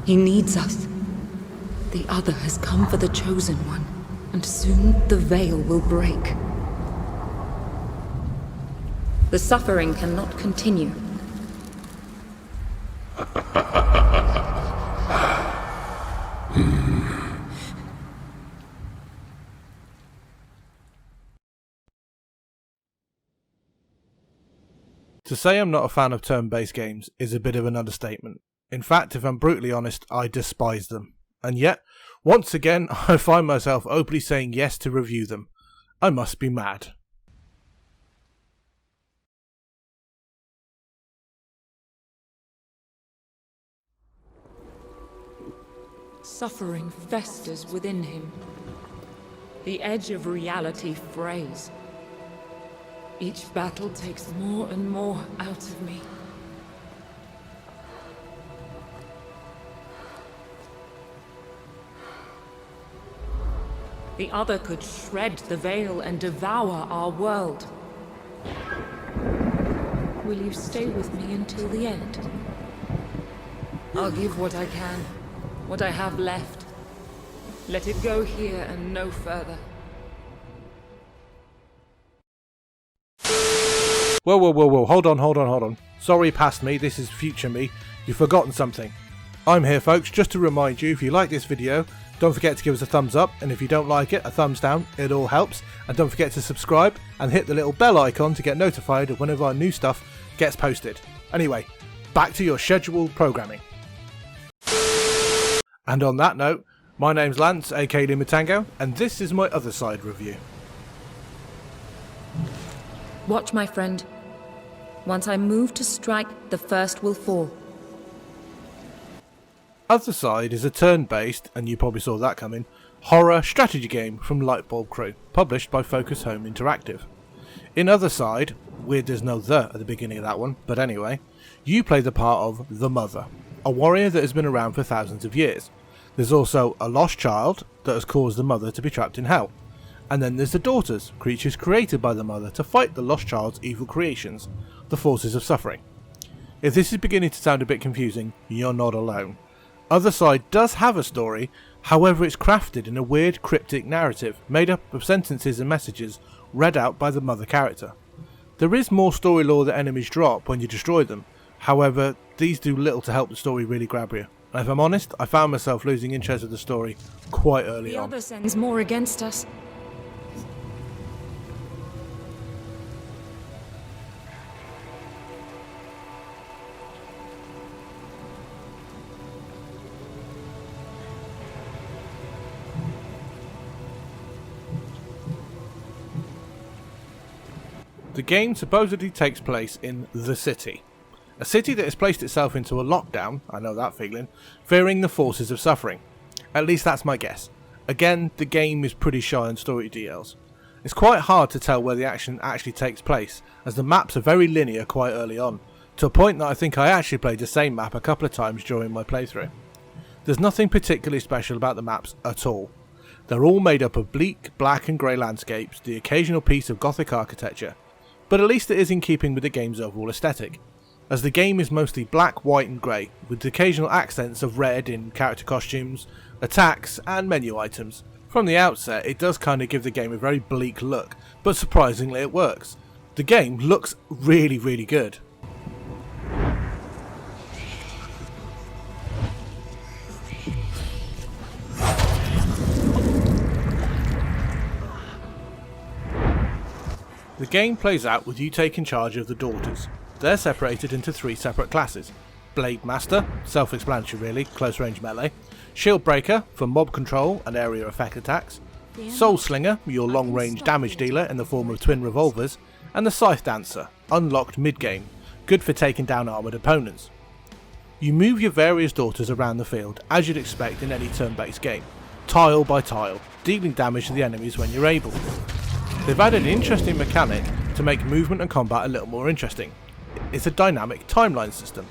He needs us. The Other has come for the Chosen One, and soon the veil will break. The suffering cannot continue. To say I'm not a fan of turn-based games is a bit of an understatement. In fact, if I'm brutally honest, I despise them. And yet, once again, I find myself openly saying yes to review them. I must be mad. Suffering festers within him. The edge of reality frays. Each battle takes more and more out of me. The Other could shred the veil and devour our world. Will you stay with me until the end? I'll give what I can, what I have left. Let it go here and no further. Whoa, hold on. Sorry, past me, this is future me. You've forgotten something. I'm here, folks, just to remind you, if you like this video, don't forget to give us a thumbs up, and if you don't like it, a thumbs down, it all helps. And don't forget to subscribe, and hit the little bell icon to get notified of whenever our new stuff gets posted. Anyway, back to your scheduled programming. And on that note, my name's Lance, aka Limatango, and this is my Othercide review. Watch, my friend. Once I move to strike, the first will fall. Othercide is a turn-based, and you probably saw that coming, horror strategy game from Lightbulb Crew, published by Focus Home Interactive. In Othercide, weird there's no "the" at the beginning of that one, but anyway, you play the part of the Mother, a warrior that has been around for thousands of years. There's also a lost child that has caused the Mother to be trapped in hell. And then there's the daughters, creatures created by the Mother to fight the lost child's evil creations, the forces of suffering. If this is beginning to sound a bit confusing, you're not alone. Othercide does have a story, however it's crafted in a weird cryptic narrative made up of sentences and messages read out by the Mother character. There is more story lore that enemies drop when you destroy them, however these do little to help the story really grab you. And if I'm honest, I found myself losing interest in the story quite early on. The Other sends more against us. The game supposedly takes place in the city. A city that has placed itself into a lockdown, I know that feeling, fearing the forces of suffering. At least that's my guess. Again, the game is pretty shy on story details. It's quite hard to tell where the action actually takes place, as the maps are very linear quite early on, to a point that I think I actually played the same map a couple of times during my playthrough. There's nothing particularly special about the maps at all. They're all made up of bleak, black and grey landscapes, the occasional piece of gothic architecture, but at least it is in keeping with the game's overall aesthetic, as the game is mostly black, white and grey, with occasional accents of red in character costumes, attacks and menu items. From the outset it does kind of give the game a very bleak look, but surprisingly it works. The game looks really good. The game plays out with you taking charge of the daughters. They're separated into 3 separate classes. Blade Master, self-explanatory really, close range melee. Shield Breaker, for mob control and area effect attacks. Soul Slinger, your long range damage dealer in the form of twin revolvers. And the Scythe Dancer, unlocked mid-game, good for taking down armoured opponents. You move your various daughters around the field as you'd expect in any turn-based game, tile by tile, dealing damage to the enemies when you're able. They've added an interesting mechanic to make movement and combat a little more interesting. It's a dynamic timeline system.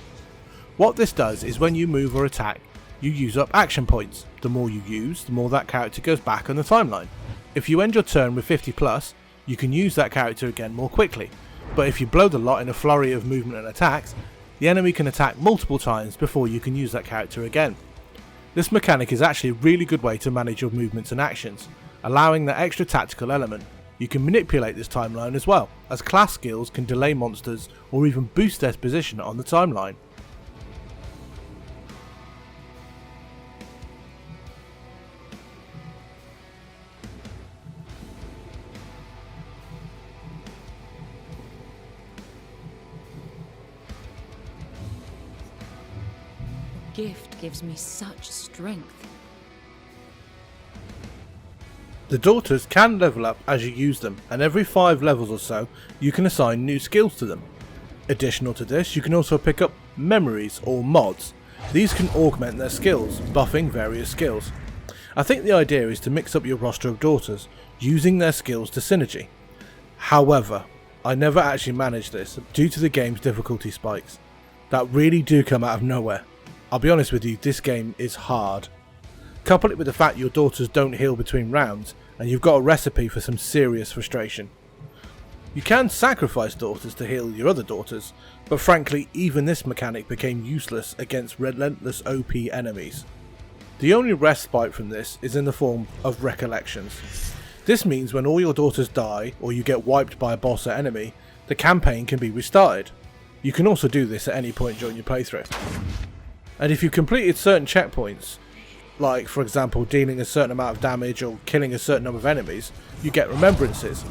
What this does is when you move or attack, you use up action points. The more you use, the more that character goes back on the timeline. If you end your turn with 50 plus, you can use that character again more quickly, but if you blow the lot in a flurry of movement and attacks, the enemy can attack multiple times before you can use that character again. This mechanic is actually a really good way to manage your movements and actions, allowing that extra tactical element. You can manipulate this timeline as well, as class skills can delay monsters or even boost their position on the timeline. Gift gives me such strength. The daughters can level up as you use them, and every 5 levels or so you can assign new skills to them. Additional to this, you can also pick up memories or mods. These can augment their skills, buffing various skills. I think the idea is to mix up your roster of daughters, using their skills to synergy. However, I never actually managed this due to the game's difficulty spikes that really do come out of nowhere. I'll be honest with you, this game is hard. Couple it with the fact your daughters don't heal between rounds, and you've got a recipe for some serious frustration. You can sacrifice daughters to heal your other daughters, but frankly even this mechanic became useless against relentless OP enemies. The only respite from this is in the form of Recollections. This means when all your daughters die or you get wiped by a boss or enemy, the campaign can be restarted. You can also do this at any point during your playthrough. And if you completed certain checkpoints, like for example dealing a certain amount of damage or killing a certain number of enemies, you get remembrances.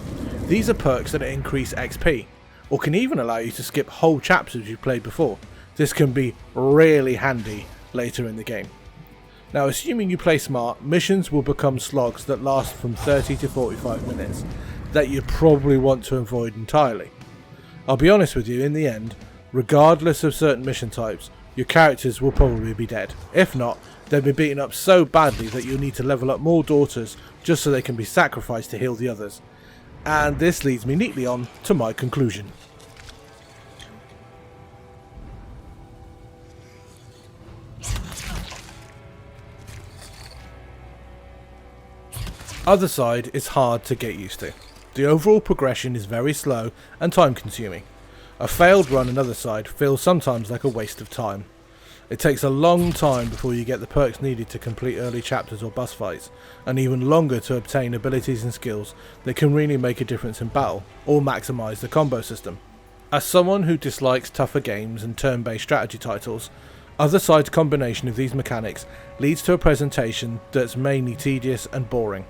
These are perks that increase XP, or can even allow you to skip whole chapters you've played before. This can be really handy later in the game. Now assuming you play smart, missions will become slogs that last from 30 to 45 minutes that you'd probably want to avoid entirely. I'll be honest with you, in the end, regardless of certain mission types, your characters will probably be dead. If not, they'll be beaten up so badly that you'll need to level up more daughters just so they can be sacrificed to heal the others. And this leads me neatly on to my conclusion. Othercide is hard to get used to. The overall progression is very slow and time consuming. A failed run in Othercide feels sometimes like a waste of time. It takes a long time before you get the perks needed to complete early chapters or boss fights, and even longer to obtain abilities and skills that can really make a difference in battle, or maximise the combo system. As someone who dislikes tougher games and turn-based strategy titles, Othercide's combination of these mechanics leads to a presentation that's mainly tedious and boring.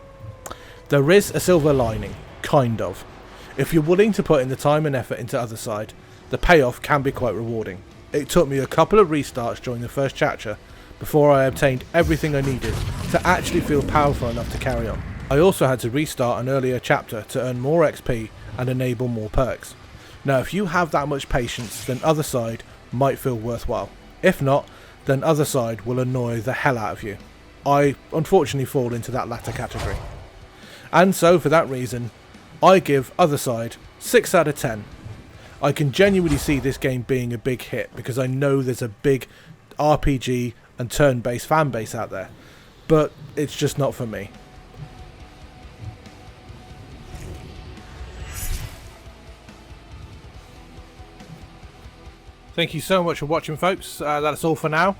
There is a silver lining, kind of. If you're willing to put in the time and effort into Othercide, the payoff can be quite rewarding. It took me a couple of restarts during the first chapter before I obtained everything I needed to actually feel powerful enough to carry on. I also had to restart an earlier chapter to earn more XP and enable more perks. Now if you have that much patience, then Othercide might feel worthwhile. If not, then Othercide will annoy the hell out of you. I unfortunately fall into that latter category. And so for that reason, I give Othercide 6 out of 10. I can genuinely see this game being a big hit because I know there's a big RPG and turn-based fan base out there, but it's just not for me. Thank you so much for watching, folks. That's all for now.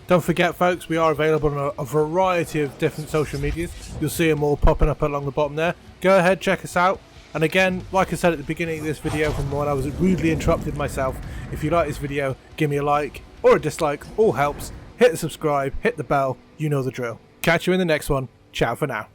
Don't forget, folks, we are available on a variety of different social medias. You'll see them all popping up along the bottom there. Go ahead, check us out. And again, like I said at the beginning of this video from when I was rudely interrupted myself, if you like this video, give me a like or a dislike, all helps. Hit the subscribe, hit the bell, you know the drill. Catch you in the next one. Ciao for now.